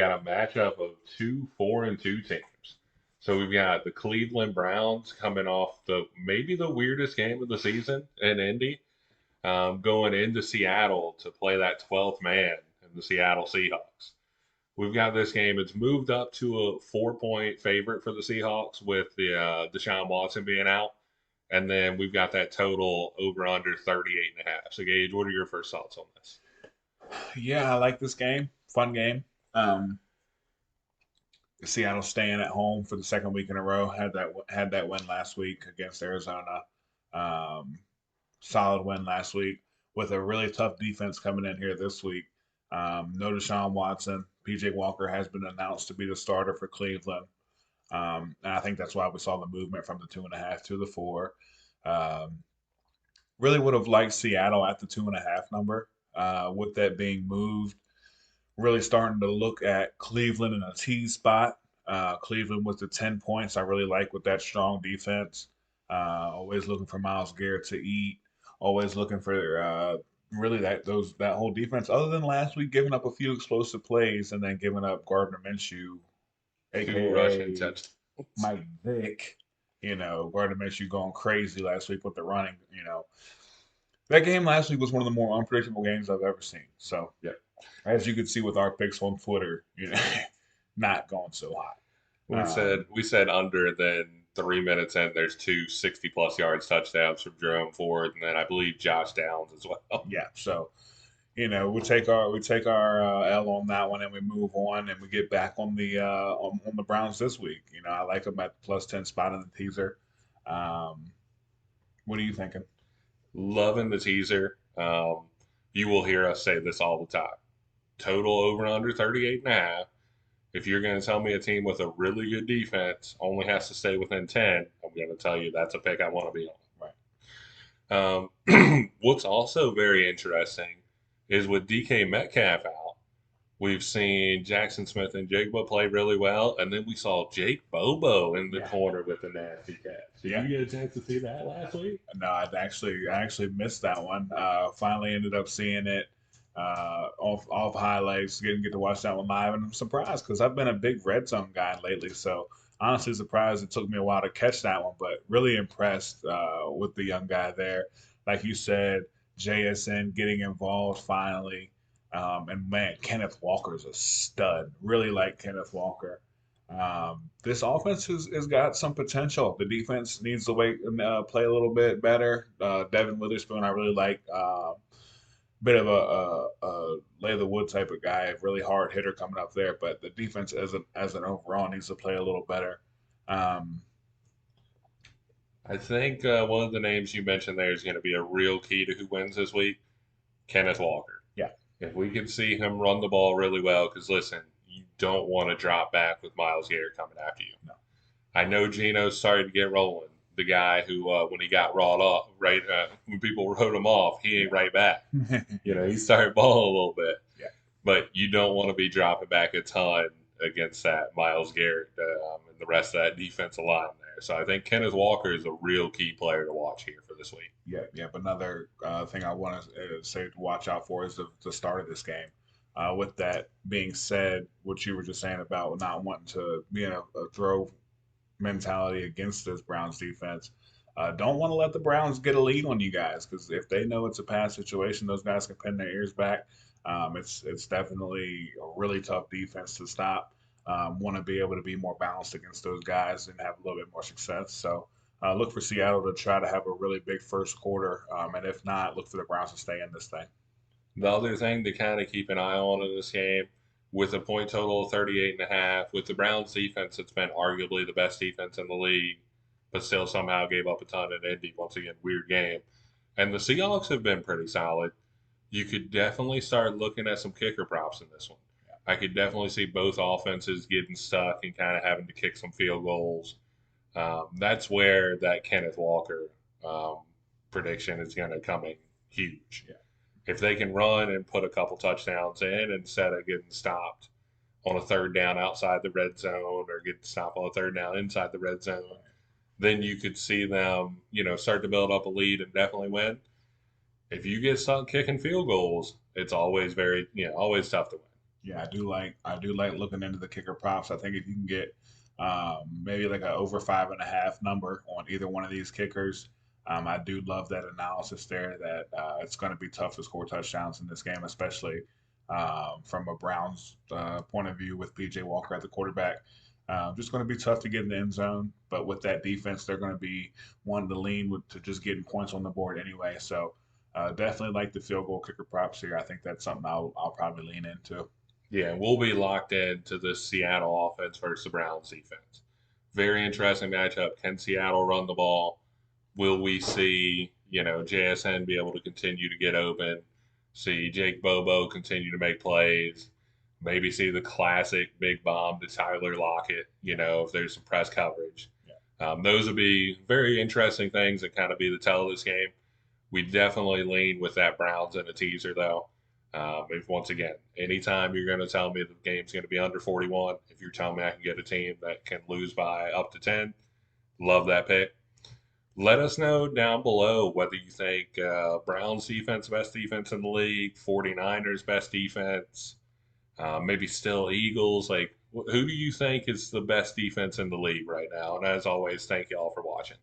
got a matchup of two 4-2 teams. So we've got the Cleveland Browns coming off the maybe the weirdest game of the season in Indy, going into Seattle to play that 12th man in the Seattle Seahawks. We've got this game. It's moved up to a 4-point favorite for the Seahawks with the Deshaun Watson being out. And then we've got that total over under 38.5. So, Gage, what are your first thoughts on this? Yeah, I like this game. Fun game. Um, Seattle staying at home for the second week in a row. Had that win last week against Arizona. Um, Solid win last week with a really tough defense coming in here this week. No Deshaun Watson. PJ Walker has been announced to be the starter for Cleveland. And I think that's why we saw the movement from the 2.5 to the 4. Um, really would have liked Seattle at the 2.5 number. With that being moved, really starting to look at Cleveland in a tease spot. Cleveland with the 10 points, I really like with that strong defense. Always looking for Miles Garrett to eat. Always looking for really that whole defense. Other than last week, giving up a few explosive plays and then giving up Gardner Minshew, Two rushing aka touchdowns. Mike Vick. Gardner Minshew going crazy last week with the running. That game last week was one of the more unpredictable games I've ever seen. So Yeah. as you can see with our picks on Twitter, not going so hot. We said under, then 3 minutes in, there's two 60 plus yards touchdowns from Jerome Ford, and then I believe Josh Downs as well. Yeah, so we take our L on that one and we move on and we get back on the Browns this week. I like them at the +10 spot in the teaser. Um, what are you thinking? Loving the teaser. You will hear us say this all the time. Total over and under 38.5. If you're going to tell me a team with a really good defense only has to stay within 10, I'm going to tell you that's a pick I want to be Right. on. What's also very interesting is with DK Metcalf out, we've seen Jackson Smith and Jigba play really well, and then we saw Jake Bobo in the Yeah. corner with the nasty catch. Did Yeah. you get a chance to see that last week? No, I actually missed that one. Finally ended up seeing it off highlights. Didn't get to watch that one live, and I'm surprised because I've been a big red zone guy lately. So honestly, surprised it took me a while to catch that one, but really impressed with the young guy there. Like you said, JSN getting involved finally, and man, Kenneth Walker's a stud. Really like Kenneth Walker. This offense has got some potential. The defense needs to play a little bit better. Devin Witherspoon, I really like. Bit of a lay of the wood type of guy, really hard hitter coming up there. But the defense as an overall needs to play a little better. Um, I think one of the names you mentioned there is going to be a real key to who wins this week. Kenneth Walker. yeah, If we can see him run the ball really well, because listen, you don't want to drop back with Miles Garrett coming after you. no, I know Gino's started to get rolling. The guy who, when he got wrought off, right, when people wrote him off, he ain't right back. yeah, He started balling a little bit, yeah, but you don't want to be dropping back a ton against that Miles Garrett and the rest of that defensive line there. So I think Kenneth Walker is a real key player to watch here for this week. yeah, yeah. But another thing I want to say to watch out for is the start of this game. With that being said, what you were just saying about not wanting to be in a throw mentality against this Browns defense. Don't want to let the Browns get a lead on you guys because if they know it's a pass situation, those guys can pin their ears back. It's definitely a really tough defense to stop. Want to be able to be more balanced against those guys and have a little bit more success. So look for Seattle to try to have a really big first quarter, and if not, look for the Browns to stay in this thing. The other thing to kind of keep an eye on in this game, with a point total of 38.5, with the Browns defense, it's been arguably the best defense in the league, but still somehow gave up a ton in Indy. Once again, weird game. And the Seahawks have been pretty solid. You could definitely start looking at some kicker props in this one. I could definitely see both offenses getting stuck and kind of having to kick some field goals. That's where that Kenneth Walker um, prediction is going to come in huge. Yeah, If they can run and put a couple touchdowns in instead of getting stopped on a third down outside the red zone or getting stopped on a third down inside the red zone, then you could see them, start to build up a lead and definitely win. If you get stuck kicking field goals, it's always always tough to win. Yeah, I do like looking into the kicker props. I think if you can get maybe like a over 5.5 number on either one of these kickers, I do love that analysis there. That it's going to be tough to score touchdowns in this game, especially from a Browns point of view with PJ Walker at the quarterback. Just going to be tough to get in the end zone, but with that defense, they're going to be wanting to lean to just getting points on the board anyway. So definitely like the field goal kicker props here. I think that's something I'll probably lean into. Yeah, we'll be locked into this Seattle offense versus the Browns defense. Very interesting matchup. Can Seattle run the ball? Will we see, JSN be able to continue to get open? See Jake Bobo continue to make plays? Maybe see the classic big bomb to Tyler Lockett, if there's some press coverage. Those would be very interesting things and kind of be the tell of this game. We definitely lean with that Browns and a teaser, though. If once again, anytime you're going to tell me the game's going to be under 41, if you're telling me I can get a team that can lose by up to 10, love that pick. Let us know down below whether you think Browns defense best defense in the league, 49ers best defense, maybe still Eagles. Like, who do you think is the best defense in the league right now? And as always, thank you all for watching.